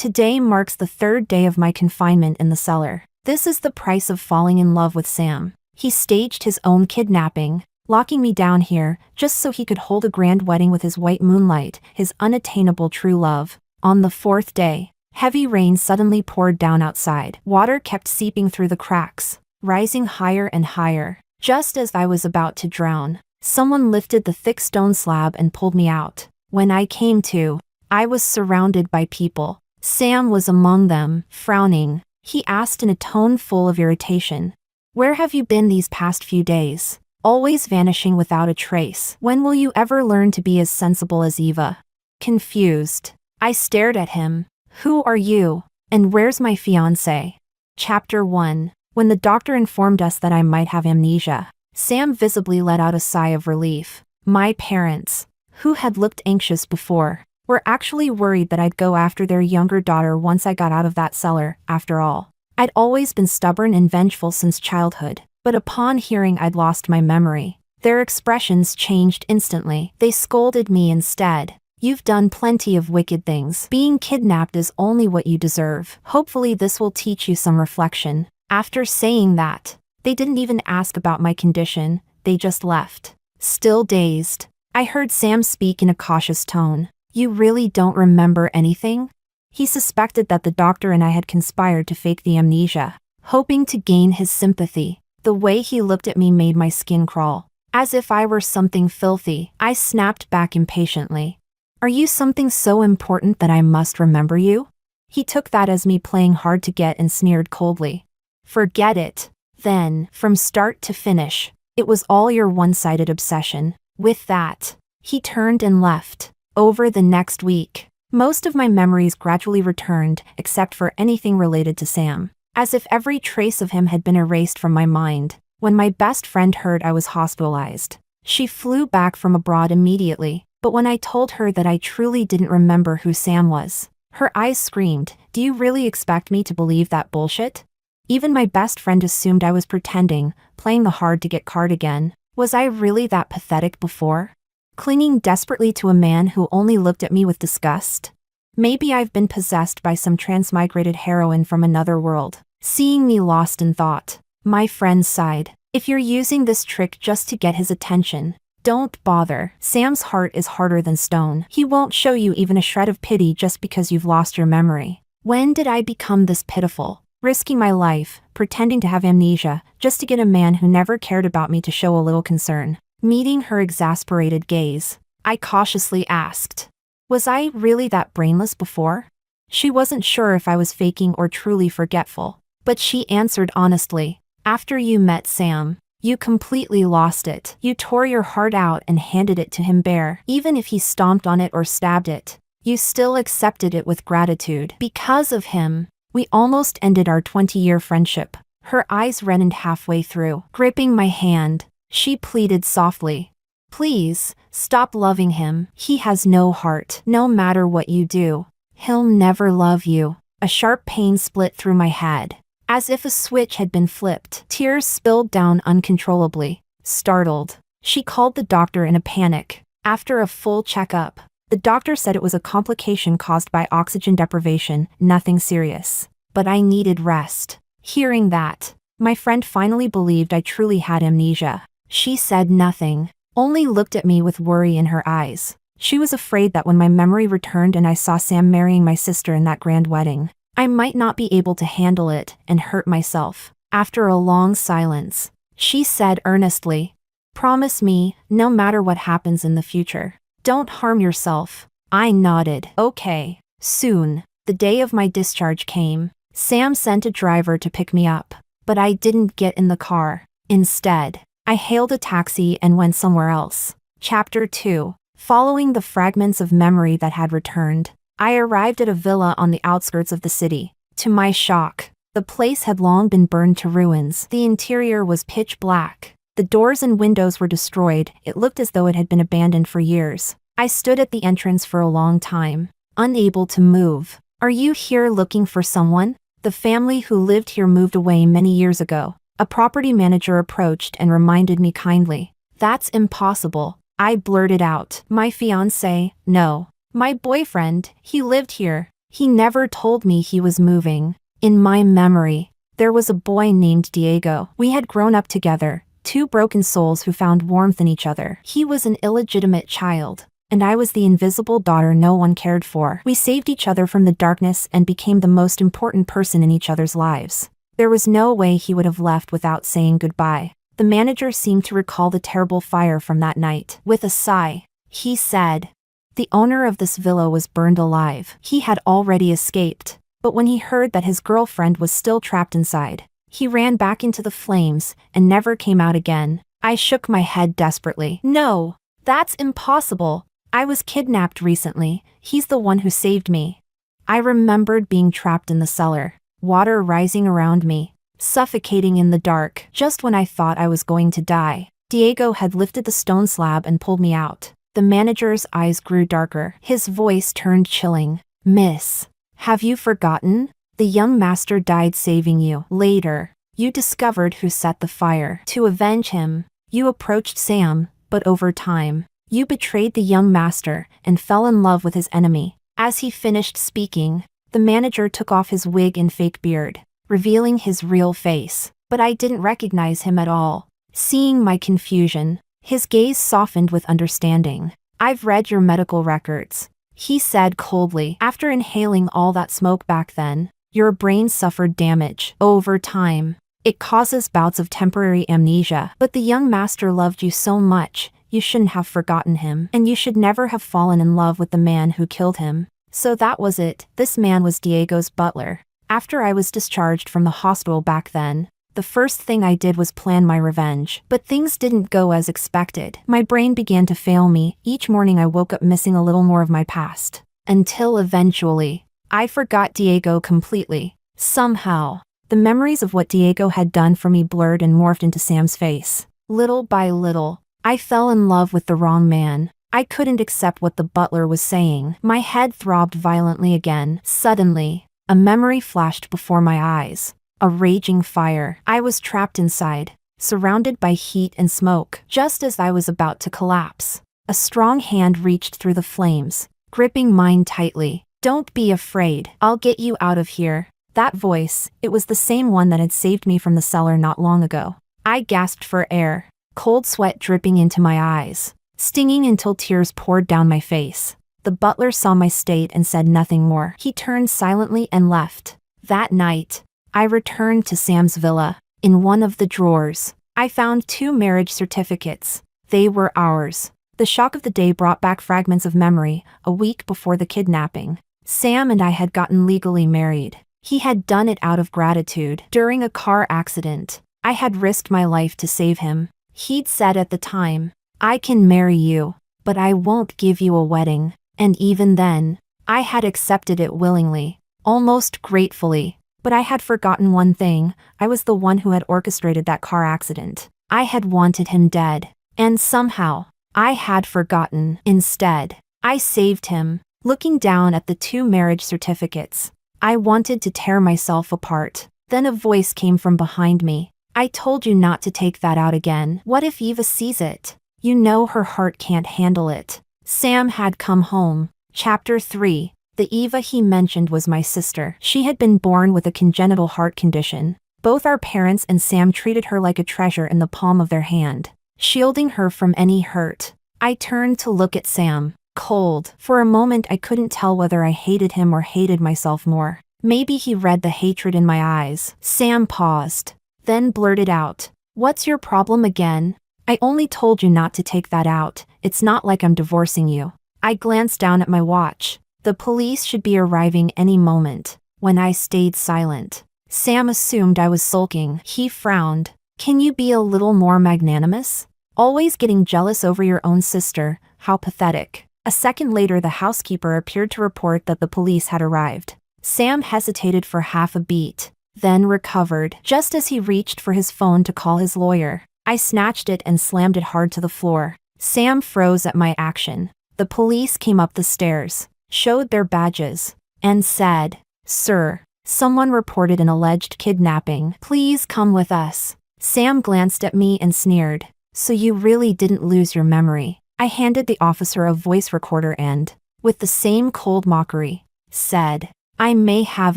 Today marks the third day of my confinement in the cellar. This is the price of falling in love with Sam. He staged his own kidnapping, locking me down here just so he could hold a grand wedding with his white moonlight, his unattainable true love. On the fourth day, heavy rain suddenly poured down outside. Water kept seeping through the cracks, rising higher and higher. Just as I was about to drown, someone lifted the thick stone slab and pulled me out. When I came to, I was surrounded by people. Sam was among them, frowning. He asked in a tone full of irritation, "Where have you been these past few days? Always vanishing without a trace. When will you ever learn to be as sensible as Eva?" Confused, I stared at him. "Who are you? And where's my fiancé?" Chapter 1. When the doctor informed us that I might have amnesia, Sam visibly let out a sigh of relief. My parents, who had looked anxious before, were actually worried that I'd go after their younger daughter once I got out of that cellar. After all, I'd always been stubborn and vengeful since childhood, but upon hearing I'd lost my memory, their expressions changed instantly. They scolded me instead. "You've done plenty of wicked things. Being kidnapped is only what you deserve. Hopefully this will teach you some reflection." After saying that, they didn't even ask about my condition, they just left. Still dazed, I heard Sam speak in a cautious tone. "You really don't remember anything?" He suspected that the doctor and I had conspired to fake the amnesia, hoping to gain his sympathy. The way he looked at me made my skin crawl. As if I were something filthy, I snapped back impatiently. "Are you something so important that I must remember you?" He took that as me playing hard to get and sneered coldly. "Forget it. Then, from start to finish, it was all your one-sided obsession." With that, he turned and left. Over the next week, most of my memories gradually returned, except for anything related to Sam, as if every trace of him had been erased from my mind. When my best friend heard I was hospitalized, she flew back from abroad immediately, but when I told her that I truly didn't remember who Sam was, her eyes screamed, "Do you really expect me to believe that bullshit?" Even my best friend assumed I was pretending, playing the hard-to-get card again. Was I really that pathetic before? Clinging desperately to a man who only looked at me with disgust? Maybe I've been possessed by some transmigrated heroine from another world, seeing me lost in thought. My friend sighed. "If you're using this trick just to get his attention, don't bother. Sam's heart is harder than stone. He won't show you even a shred of pity just because you've lost your memory." When did I become this pitiful? Risking my life, pretending to have amnesia, just to get a man who never cared about me to show a little concern. Meeting her exasperated gaze, I cautiously asked, "Was I really that brainless before?" She wasn't sure if I was faking or truly forgetful, but she answered honestly, "After you met Sam, you completely lost it. You tore your heart out and handed it to him bare. Even if he stomped on it or stabbed it, you still accepted it with gratitude. Because of him, we almost ended our 20-year friendship." Her eyes reddened halfway through. Gripping my hand, she pleaded softly, "Please, stop loving him. He has no heart. No matter what you do, he'll never love you." A sharp pain split through my head, as if a switch had been flipped. Tears spilled down uncontrollably. Startled, she called the doctor in a panic. After a full checkup, the doctor said it was a complication caused by oxygen deprivation, nothing serious. But I needed rest. Hearing that, my friend finally believed I truly had amnesia. She said nothing, only looked at me with worry in her eyes. She was afraid that when my memory returned and I saw Sam marrying my sister in that grand wedding, I might not be able to handle it and hurt myself. After a long silence, she said earnestly, "Promise me, no matter what happens in the future, don't harm yourself." I nodded. "Okay." Soon, the day of my discharge came. Sam sent a driver to pick me up, but I didn't get in the car. Instead, I hailed a taxi and went somewhere else. Chapter 2. Following the fragments of memory that had returned, I arrived at a villa on the outskirts of the city. To my shock, the place had long been burned to ruins. The interior was pitch black. The doors and windows were destroyed. It looked as though it had been abandoned for years. I stood at the entrance for a long time, unable to move. "Are you here looking for someone?" The family who lived here moved away many years ago. A property manager approached and reminded me kindly. "That's impossible," I blurted out. "My fiancé, no. My boyfriend, he lived here." He never told me he was moving. In my memory, there was a boy named Diego. We had grown up together, two broken souls who found warmth in each other. He was an illegitimate child, and I was the invisible daughter no one cared for. We saved each other from the darkness and became the most important person in each other's lives. There was no way he would have left without saying goodbye. The manager seemed to recall the terrible fire from that night. With a sigh, he said, "The owner of this villa was burned alive. He had already escaped, but when he heard that his girlfriend was still trapped inside, he ran back into the flames and never came out again." I shook my head desperately. "No, that's impossible. I was kidnapped recently. He's the one who saved me." I remembered being trapped in the cellar, water rising around me, suffocating in the dark. Just when I thought I was going to die, Diego had lifted the stone slab and pulled me out. The manager's eyes grew darker. His voice turned chilling. "Miss, have you forgotten? The young master died saving you. Later, you discovered who set the fire. To avenge him, you approached Sam, but over time, you betrayed the young master and fell in love with his enemy." As he finished speaking, the manager took off his wig and fake beard, revealing his real face. But I didn't recognize him at all. Seeing my confusion, his gaze softened with understanding. "I've read your medical records," he said coldly. "After inhaling all that smoke back then, your brain suffered damage. Over time, it causes bouts of temporary amnesia. But the young master loved you so much, you shouldn't have forgotten him. And you should never have fallen in love with the man who killed him." So that was it. This man was Diego's butler. After I was discharged from the hospital back then, the first thing I did was plan my revenge. But things didn't go as expected. My brain began to fail me. Each morning I woke up missing a little more of my past. Until eventually, I forgot Diego completely. Somehow, the memories of what Diego had done for me blurred and morphed into Sam's face. Little by little, I fell in love with the wrong man. I couldn't accept what the butler was saying. My head throbbed violently again. Suddenly, a memory flashed before my eyes. A raging fire. I was trapped inside, surrounded by heat and smoke. Just as I was about to collapse, a strong hand reached through the flames, gripping mine tightly. "Don't be afraid. I'll get you out of here." That voice, it was the same one that had saved me from the cellar not long ago. I gasped for air, cold sweat dripping into my eyes, stinging until tears poured down my face. The butler saw my state and said nothing more. He turned silently and left. That night, I returned to Sam's villa. In one of the drawers, I found 2 marriage certificates. They were ours. The shock of the day brought back fragments of memory. A week before the kidnapping, Sam and I had gotten legally married. He had done it out of gratitude. During a car accident, I had risked my life to save him. He'd said at the time, "I can marry you, but I won't give you a wedding." And even then, I had accepted it willingly, almost gratefully. But I had forgotten one thing. I was the one who had orchestrated that car accident. I had wanted him dead. And somehow, I had forgotten. Instead, I saved him. Looking down at the 2 marriage certificates, I wanted to tear myself apart. Then a voice came from behind me. "I told you not to take that out again. What if Eva sees it? You know her heart can't handle it." Sam had come home. Chapter 3. The Eva he mentioned was my sister. She had been born with a congenital heart condition. Both our parents and Sam treated her like a treasure in the palm of their hand, shielding her from any hurt. I turned to look at Sam, cold. For a moment I couldn't tell whether I hated him or hated myself more. Maybe he read the hatred in my eyes. Sam paused, then blurted out, "What's your problem again?" "I only told you not to take that out. It's not like I'm divorcing you." I glanced down at my watch. The police should be arriving any moment. When I stayed silent, Sam assumed I was sulking. He frowned. "Can you be a little more magnanimous? Always getting jealous over your own sister. How pathetic." A second later, the housekeeper appeared to report that the police had arrived. Sam hesitated for half a beat, then recovered. Just as he reached for his phone to call his lawyer, I snatched it and slammed it hard to the floor. Sam froze at my action. The police came up the stairs, showed their badges, and said, "Sir, someone reported an alleged kidnapping. Please come with us." Sam glanced at me and sneered. "So you really didn't lose your memory?" I handed the officer a voice recorder and, with the same cold mockery, said, I may have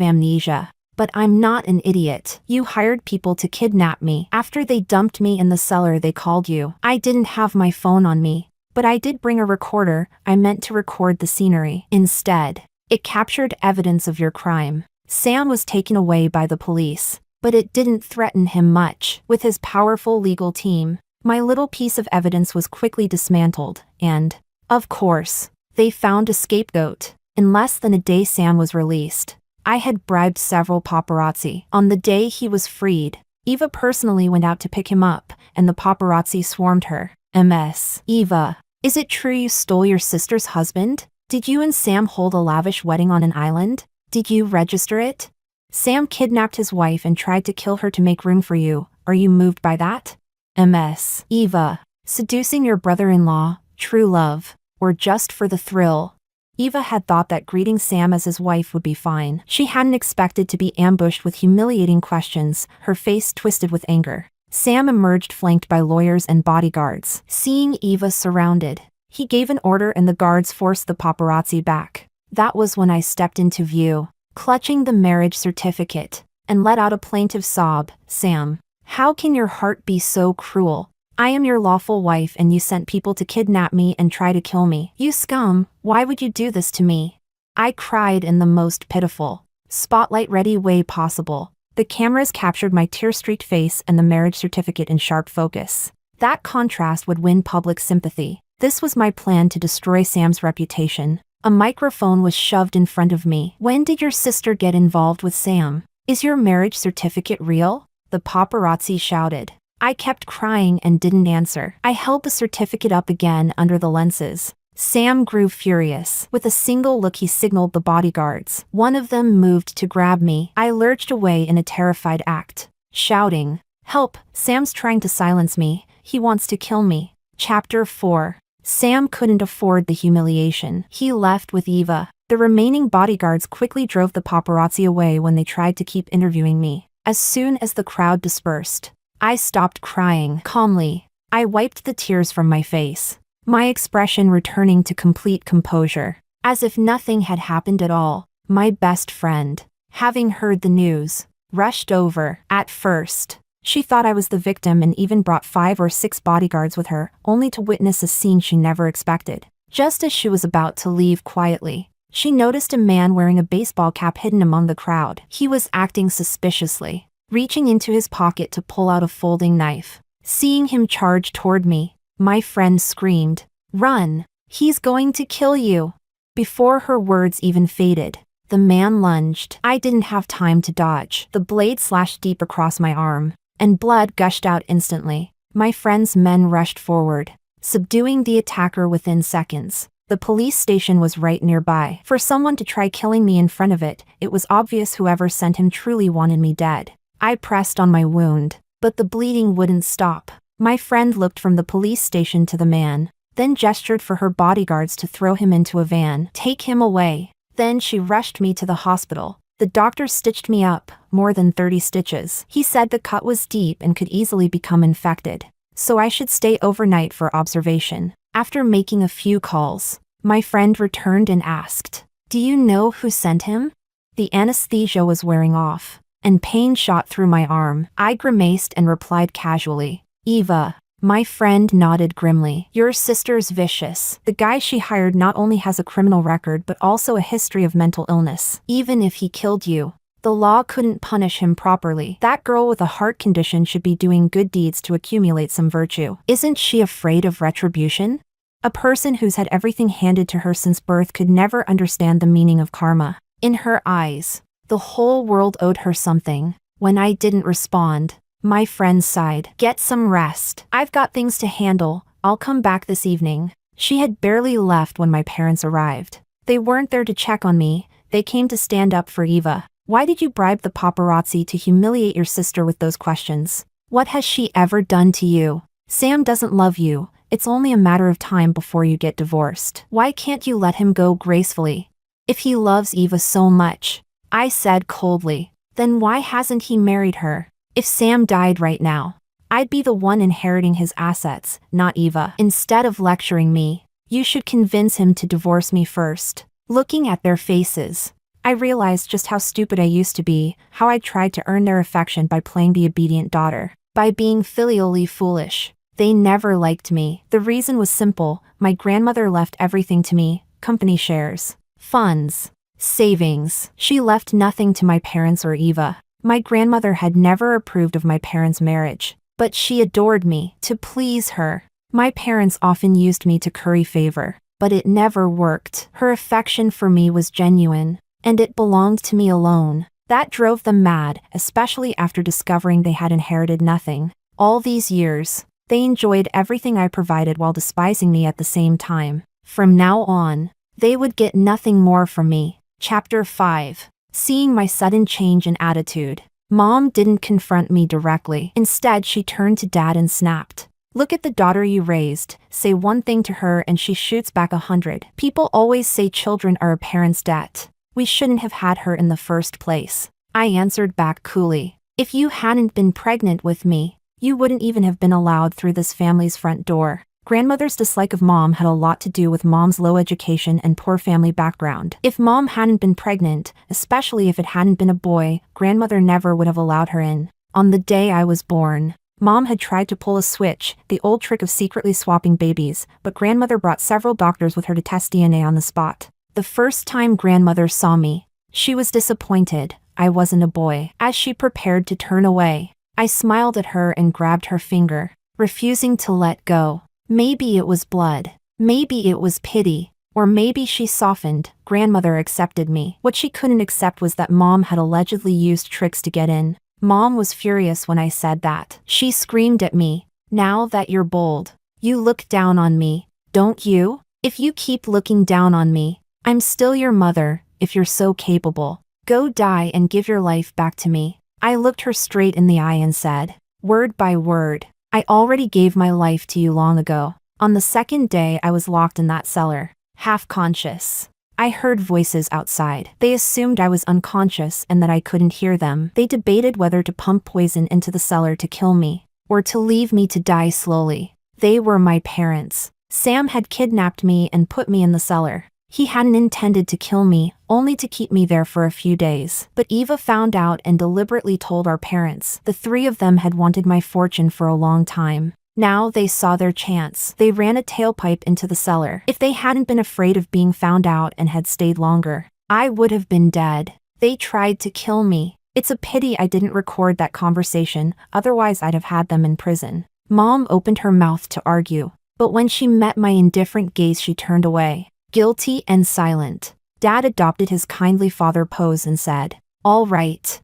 amnesia, but I'm not an idiot. You hired people to kidnap me. After they dumped me in the cellar, they called you. I didn't have my phone on me, but I did bring a recorder. I meant to record the scenery. Instead, it captured evidence of your crime. Sam was taken away by the police, but it didn't threaten him much. With his powerful legal team, my little piece of evidence was quickly dismantled, and, of course, they found a scapegoat. In less than a day, Sam was released. I had bribed several paparazzi. On the day he was freed, Eva personally went out to pick him up, and the paparazzi swarmed her. MS. Eva, is it true you stole your sister's husband? Did you and Sam hold a lavish wedding on an island? Did you register it? Sam kidnapped his wife and tried to kill her to make room for you. Are you moved by that? MS. Eva, seducing your brother-in-law, true love, or just for the thrill? Eva had thought that greeting Sam as his wife would be fine. She hadn't expected to be ambushed with humiliating questions, her face twisted with anger. Sam emerged flanked by lawyers and bodyguards. Seeing Eva surrounded, he gave an order and the guards forced the paparazzi back. That was when I stepped into view, clutching the marriage certificate, and let out a plaintive sob. Sam, how can your heart be so cruel? I am your lawful wife and you sent people to kidnap me and try to kill me. You scum, why would you do this to me? I cried in the most pitiful, spotlight-ready way possible. The cameras captured my tear-streaked face and the marriage certificate in sharp focus. That contrast would win public sympathy. This was my plan to destroy Sam's reputation. A microphone was shoved in front of me. When did your sister get involved with Sam? Is your marriage certificate real? The paparazzi shouted. I kept crying and didn't answer. I held the certificate up again under the lenses. Sam grew furious. With a single look he signaled the bodyguards. One of them moved to grab me. I lurched away in a terrified act, shouting, "Help, Sam's trying to silence me. He wants to kill me." Chapter 4. Sam couldn't afford the humiliation. He left with Eva. The remaining bodyguards quickly drove the paparazzi away when they tried to keep interviewing me. As soon as the crowd dispersed, I stopped crying. Calmly, I wiped the tears from my face, my expression returning to complete composure, as if nothing had happened at all. My best friend, having heard the news, rushed over. At first, she thought I was the victim and even brought 5 or 6 bodyguards with her, only to witness a scene she never expected. Just as she was about to leave quietly, she noticed a man wearing a baseball cap hidden among the crowd. He was acting suspiciously, reaching into his pocket to pull out a folding knife. Seeing him charge toward me, my friend screamed, "Run! He's going to kill you!" Before her words even faded, the man lunged. I didn't have time to dodge. The blade slashed deep across my arm, and blood gushed out instantly. My friend's men rushed forward, subduing the attacker within seconds. The police station was right nearby. For someone to try killing me in front of it, it was obvious whoever sent him truly wanted me dead. I pressed on my wound, but the bleeding wouldn't stop. My friend looked from the police station to the man, then gestured for her bodyguards to throw him into a van. "Take him away." Then she rushed me to the hospital. The doctor stitched me up, more than 30 stitches. He said the cut was deep and could easily become infected, so I should stay overnight for observation. After making a few calls, my friend returned and asked, "Do you know who sent him?" The anesthesia was wearing off, and pain shot through my arm. I grimaced and replied casually, "Eva." My friend nodded grimly. "Your sister's vicious. The guy she hired not only has a criminal record but also a history of mental illness. Even if he killed you, the law couldn't punish him properly. That girl with a heart condition should be doing good deeds to accumulate some virtue. Isn't she afraid of retribution? A person who's had everything handed to her since birth could never understand the meaning of karma. In her eyes, the whole world owed her something." When I didn't respond, my friend sighed. "Get some rest. I've got things to handle. I'll come back this evening." She had barely left when my parents arrived. They weren't there to check on me, they came to stand up for Eva. "Why did you bribe the paparazzi to humiliate your sister with those questions? What has she ever done to you? Sam doesn't love you. It's only a matter of time before you get divorced. Why can't you let him go gracefully? If he loves Eva so much," I said coldly, "then why hasn't he married her? If Sam died right now, I'd be the one inheriting his assets, not Eva." Instead of lecturing me, "You should convince him to divorce me first." Looking at their faces, I realized just how stupid I used to be, how I tried to earn their affection by playing the obedient daughter, by being filially foolish. They never liked me. The reason was simple: my grandmother left everything to me: company shares, funds, savings. She left nothing to my parents or Eva. My grandmother had never approved of my parents' marriage, but she adored me. To please her, my parents often used me to curry favor, but it never worked. Her affection for me was genuine, and it belonged to me alone. That drove them mad, especially after discovering they had inherited nothing. All these years, they enjoyed everything I provided while despising me at the same time. From now on, they would get nothing more from me. Chapter 5. Seeing my sudden change in attitude. Mom didn't confront me directly. Instead, she turned to Dad and snapped, "Look at the daughter you raised. Say one thing to her and she shoots back 100. People always say children are a parent's debt. We shouldn't have had her in the first place." I answered back coolly, "If you hadn't been pregnant with me, you wouldn't even have been allowed through this family's front door." Grandmother's dislike of Mom had a lot to do with Mom's low education and poor family background. If Mom hadn't been pregnant, especially if it hadn't been a boy, Grandmother never would have allowed her in. On the day I was born, Mom had tried to pull a switch, the old trick of secretly swapping babies, but Grandmother brought several doctors with her to test DNA on the spot. The first time Grandmother saw me, she was disappointed. I wasn't a boy. As she prepared to turn away, I smiled at her and grabbed her finger, refusing to let go. Maybe it was blood. Maybe it was pity. Or maybe she softened. Grandmother accepted me. What she couldn't accept was that Mom had allegedly used tricks to get in. Mom was furious when I said that. She screamed at me, "Now that you're bold, you look down on me, don't you? If you keep looking down on me, I'm still your mother. If you're so capable, go die and give your life back to me." I looked her straight in the eye and said, word by word, "I already gave my life to you long ago." On the second day I was locked in that cellar, half conscious. I heard voices outside. They assumed I was unconscious and that I couldn't hear them. They debated whether to pump poison into the cellar to kill me, or to leave me to die slowly. They were my parents. Sam had kidnapped me and put me in the cellar. He hadn't intended to kill me, only to keep me there for a few days. But Eva found out and deliberately told our parents. The three of them had wanted my fortune for a long time. Now they saw their chance. They ran a tailpipe into the cellar. If they hadn't been afraid of being found out and had stayed longer, I would have been dead. They tried to kill me. It's a pity I didn't record that conversation, otherwise I'd have had them in prison. Mom opened her mouth to argue, but when she met my indifferent gaze she turned away, guilty and silent. Dad adopted his kindly father pose and said, all right,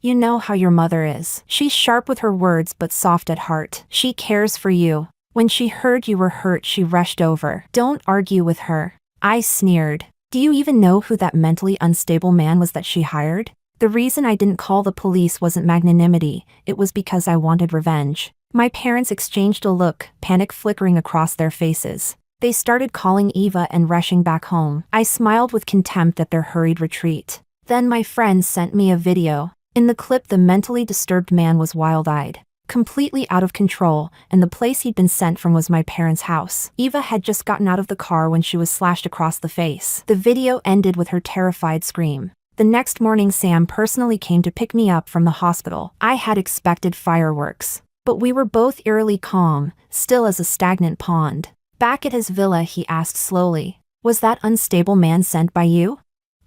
you know how your mother is. She's sharp with her words but soft at heart. She cares for you. When she heard you were hurt she rushed over. Don't argue with her." I sneered. "Do you even know who that mentally unstable man was that she hired?" The reason I didn't call the police wasn't magnanimity, it was because I wanted revenge. My parents exchanged a look, panic flickering across their faces. They started calling Eva and rushing back home. I smiled with contempt at their hurried retreat. Then my friends sent me a video. In the clip the mentally disturbed man was wild-eyed, completely out of control, and the place he'd been sent from was my parents' house. Eva had just gotten out of the car when she was slashed across the face. The video ended with her terrified scream. The next morning Sam personally came to pick me up from the hospital. I had expected fireworks, but we were both eerily calm, still as a stagnant pond. Back at his villa he asked slowly, "Was that unstable man sent by you?"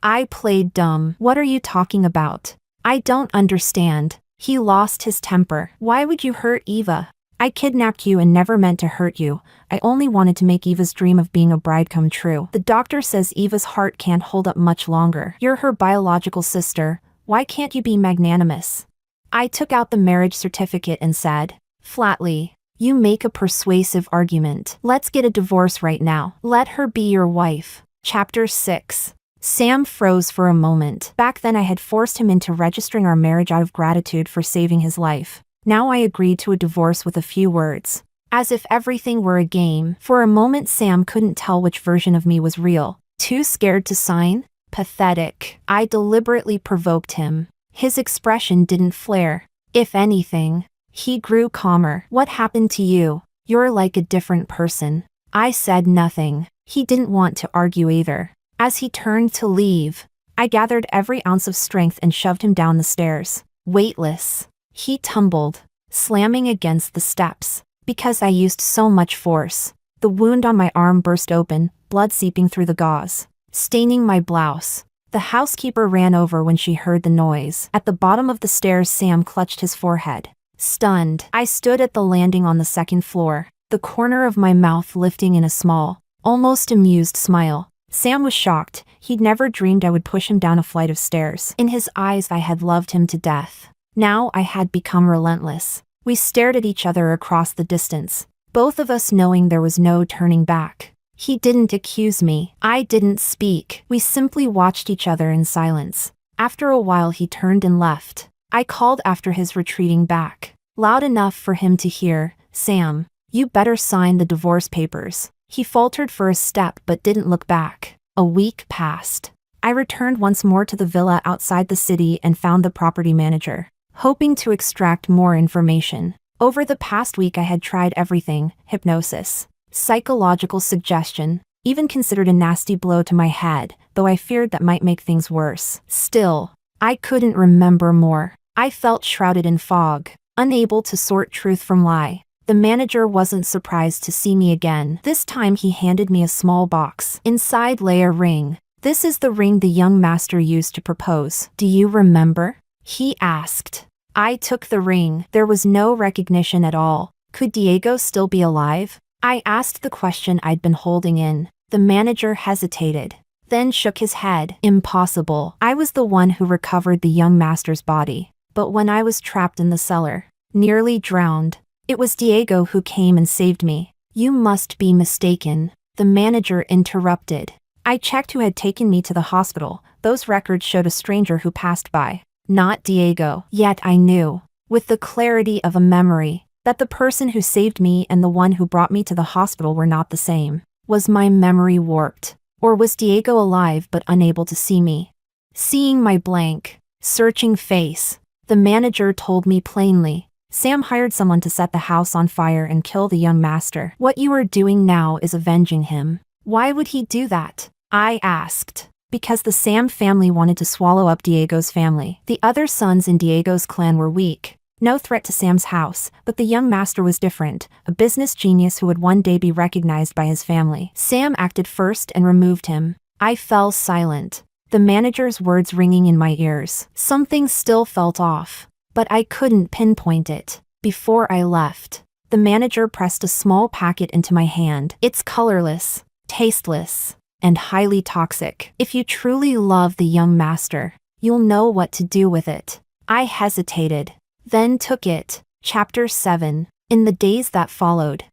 I played dumb. "What are you talking about? I don't understand." He lost his temper. "Why would you hurt Eva? I kidnapped you and never meant to hurt you. I only wanted to make Eva's dream of being a bride come true. The doctor says Eva's heart can't hold up much longer. You're her biological sister. Why can't you be magnanimous?" I took out the marriage certificate and said, flatly, "You make a persuasive argument. Let's get a divorce right now. Let her be your wife." Chapter 6. Sam froze for a moment. Back then I had forced him into registering our marriage out of gratitude for saving his life. Now I agreed to a divorce with a few words. As if everything were a game. For a moment Sam couldn't tell which version of me was real. Too scared to sign? Pathetic. I deliberately provoked him. His expression didn't flare. If anything, he grew calmer. "What happened to you? You're like a different person." I said nothing. He didn't want to argue either. As he turned to leave, I gathered every ounce of strength and shoved him down the stairs. Weightless. He tumbled, slamming against the steps. Because I used so much force, the wound on my arm burst open, blood seeping through the gauze, staining my blouse. The housekeeper ran over when she heard the noise. At the bottom of the stairs, Sam clutched his forehead. Stunned, I stood at the landing on the second floor, the corner of my mouth lifting in a small, almost amused smile. Sam was shocked. He'd never dreamed I would push him down a flight of stairs. In his eyes, I had loved him to death. Now I had become relentless. We stared at each other across the distance, both of us knowing there was no turning back. He didn't accuse me. I didn't speak. We simply watched each other in silence. After a while, he turned and left. I called after his retreating back, loud enough for him to hear, "Sam, you better sign the divorce papers." He faltered for a step but didn't look back. A week passed. I returned once more to the villa outside the city and found the property manager, hoping to extract more information. Over the past week I had tried everything: hypnosis, psychological suggestion, even considered a nasty blow to my head, though I feared that might make things worse. Still, I couldn't remember more. I felt shrouded in fog, unable to sort truth from lie. The manager wasn't surprised to see me again. This time he handed me a small box. Inside lay a ring. "This is the ring the young master used to propose. Do you remember?" he asked. I took the ring. There was no recognition at all. Could Diego still be alive? I asked the question I'd been holding in. The manager hesitated, then shook his head. Impossible. I was the one who recovered the young master's body. But when I was trapped in the cellar, nearly drowned, it was Diego who came and saved me. You must be mistaken, the manager interrupted. I checked who had taken me to the hospital. Those records showed a stranger who passed by, not Diego. Yet I knew, with the clarity of a memory, that the person who saved me and the one who brought me to the hospital were not the same. Was my memory warped? Or was Diego alive but unable to see me? Seeing my blank, searching face, the manager told me plainly, "Sam hired someone to set the house on fire and kill the young master. What you are doing now is avenging him." Why would he do that? I asked. Because the Sam family wanted to swallow up Diego's family. The other sons in Diego's clan were weak. No threat to Sam's house, but the young master was different, a business genius who would one day be recognized by his family. Sam acted first and removed him. I fell silent, the manager's words ringing in my ears. Something still felt off, but I couldn't pinpoint it. Before I left, the manager pressed a small packet into my hand. It's colorless, tasteless, and highly toxic. If you truly love the young master, you'll know what to do with it. I hesitated, then took it. Chapter 7. In the days that followed,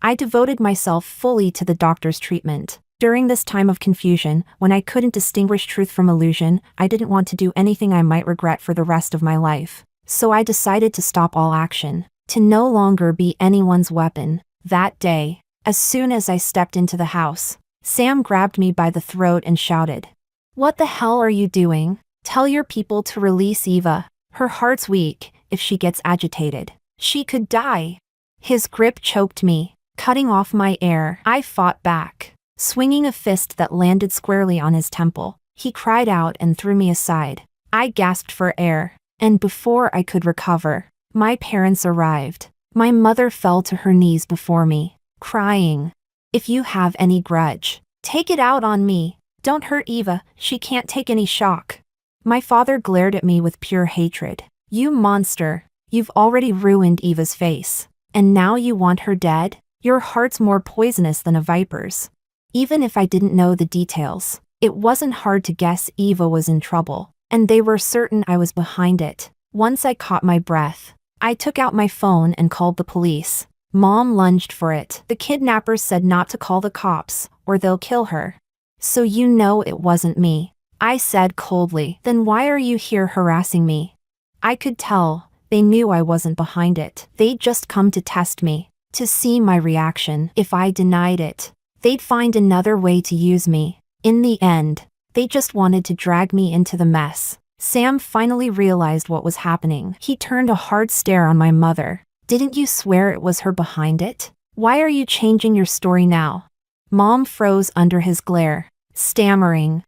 I devoted myself fully to the doctor's treatment. During this time of confusion, when I couldn't distinguish truth from illusion, I didn't want to do anything I might regret for the rest of my life. So I decided to stop all action, to no longer be anyone's weapon. That day, as soon as I stepped into the house, Sam grabbed me by the throat and shouted, "What the hell are you doing? Tell your people to release Eva. Her heart's weak. If she gets agitated, she could die." His grip choked me, cutting off my air. I fought back, swinging a fist that landed squarely on his temple. He cried out and threw me aside. I gasped for air, and before I could recover, my parents arrived. My mother fell to her knees before me, crying, "If you have any grudge, take it out on me. Don't hurt Eva, she can't take any shock." My father glared at me with pure hatred. "You monster, you've already ruined Eva's face. And now you want her dead? Your heart's more poisonous than a viper's." Even if I didn't know the details, it wasn't hard to guess Eva was in trouble, and they were certain I was behind it. Once I caught my breath, I took out my phone and called the police. Mom lunged for it. "The kidnappers said not to call the cops, or they'll kill her." "So you know it wasn't me," I said coldly. "Then why are you here harassing me?" I could tell, they knew I wasn't behind it. They'd just come to test me, to see my reaction. If I denied it, they'd find another way to use me. In the end, they just wanted to drag me into the mess. Sam finally realized what was happening. He turned a hard stare on my mother. "Didn't you swear it was her behind it? Why are you changing your story now?" Mom froze under his glare, stammering,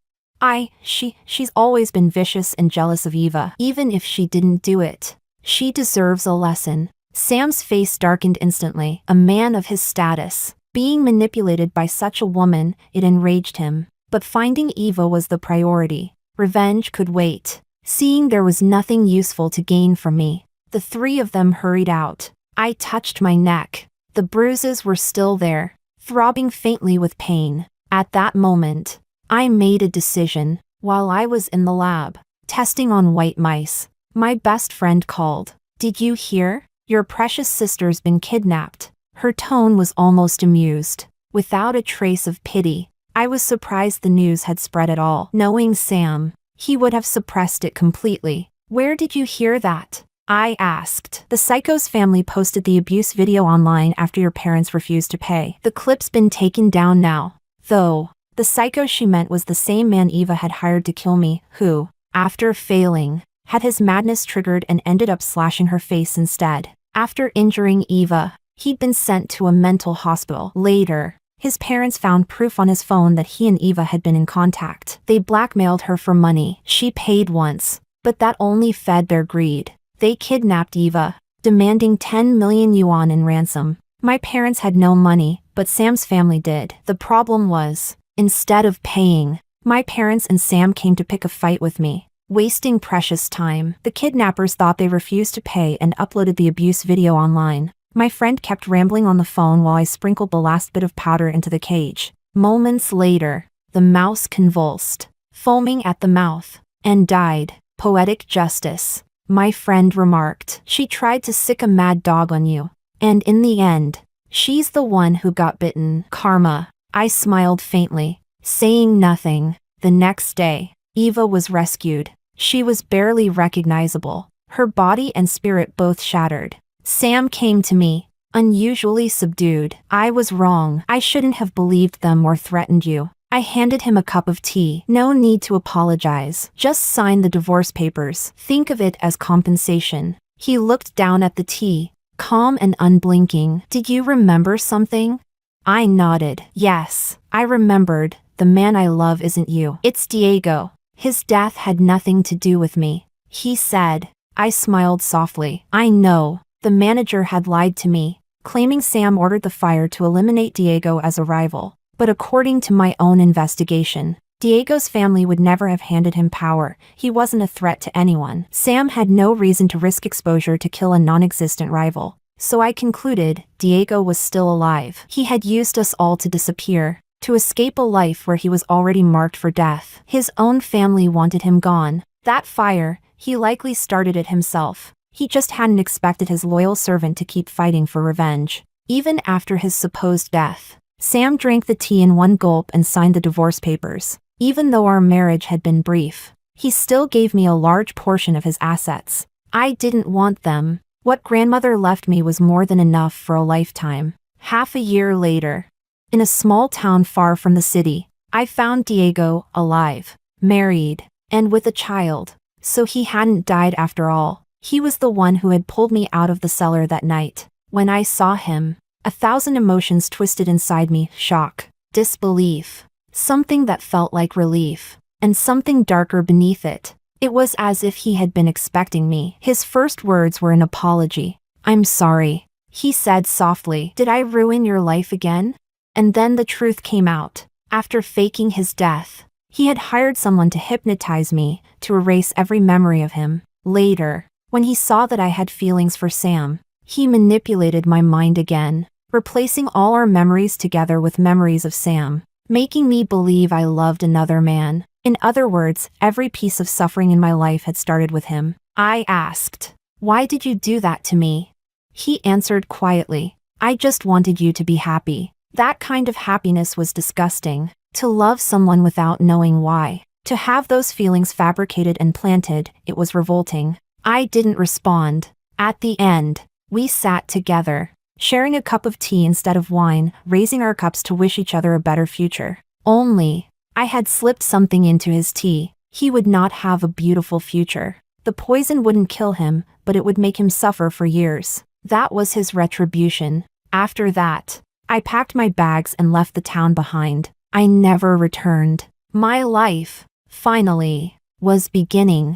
She's always been vicious and jealous of Eva, even if she didn't do it. She deserves a lesson. Sam's face darkened instantly. A man of his status, being manipulated by such a woman, it enraged him. But finding Eva was the priority. Revenge could wait. Seeing there was nothing useful to gain from me, the three of them hurried out. I touched my neck. The bruises were still there, throbbing faintly with pain. At that moment, I made a decision. While I was in the lab, testing on white mice, my best friend called. "Did you hear? Your precious sister's been kidnapped." Her tone was almost amused, without a trace of pity. I was surprised the news had spread at all. Knowing Sam, he would have suppressed it completely. "Where did you hear that?" I asked. "The psycho's family posted the abuse video online after your parents refused to pay. The clip's been taken down now, though." The psycho she meant was the same man Eva had hired to kill me, who, after failing, had his madness triggered and ended up slashing her face instead. After injuring Eva, he'd been sent to a mental hospital. Later, his parents found proof on his phone that he and Eva had been in contact. They blackmailed her for money. She paid once, but that only fed their greed. They kidnapped Eva, demanding 10 million yuan in ransom. My parents had no money, but Sam's family did. The problem was, instead of paying, my parents and Sam came to pick a fight with me, wasting precious time. The kidnappers thought they refused to pay and uploaded the abuse video online. My friend kept rambling on the phone while I sprinkled the last bit of powder into the cage. Moments later, the mouse convulsed, foaming at the mouth, and died. "Poetic justice," my friend remarked. "She tried to sick a mad dog on you, and in the end, she's the one who got bitten." Karma. I smiled faintly, saying nothing. The next day, Eva was rescued. She was barely recognizable, her body and spirit both shattered. Sam came to me, unusually subdued. "I was wrong. I shouldn't have believed them or threatened you." I handed him a cup of tea. "No need to apologize. Just sign the divorce papers. Think of it as compensation." He looked down at the tea, calm and unblinking. "Did you remember something?" I nodded. "Yes, I remembered. The man I love isn't you. It's Diego. His death had nothing to do with me," he said. I smiled softly. "I know. The manager had lied to me, claiming Sam ordered the fire to eliminate Diego as a rival. But according to my own investigation, Diego's family would never have handed him power. He wasn't a threat to anyone. Sam had no reason to risk exposure to kill a non-existent rival. So I concluded Diego was still alive. He had used us all to disappear, to escape a life where he was already marked for death. His own family wanted him gone. That fire, he likely started it himself. He just hadn't expected his loyal servant to keep fighting for revenge. Even after his supposed death, Sam drank the tea in one gulp and signed the divorce papers. Even though our marriage had been brief, he still gave me a large portion of his assets. I didn't want them. What grandmother left me was more than enough for a lifetime. Half a year later, in a small town far from the city, I found Diego alive, married, and with a child. So he hadn't died after all. He was the one who had pulled me out of the cellar that night. When I saw him, 1,000 emotions twisted inside me: shock, disbelief, something that felt like relief, and something darker beneath it. It was as if he had been expecting me. His first words were an apology. "I'm sorry," he said softly. "Did I ruin your life again?" And then the truth came out. After faking his death, he had hired someone to hypnotize me, to erase every memory of him. Later, when he saw that I had feelings for Sam, he manipulated my mind again, replacing all our memories together with memories of Sam, making me believe I loved another man. In other words, every piece of suffering in my life had started with him. I asked, "Why did you do that to me?" He answered quietly, "I just wanted you to be happy." That kind of happiness was disgusting. To love someone without knowing why. To have those feelings fabricated and planted, it was revolting. I didn't respond. At the end, we sat together, sharing a cup of tea instead of wine, raising our cups to wish each other a better future. Only, I had slipped something into his tea. He would not have a beautiful future. The poison wouldn't kill him, but it would make him suffer for years. That was his retribution. After that, I packed my bags and left the town behind. I never returned. My life finally, was beginning.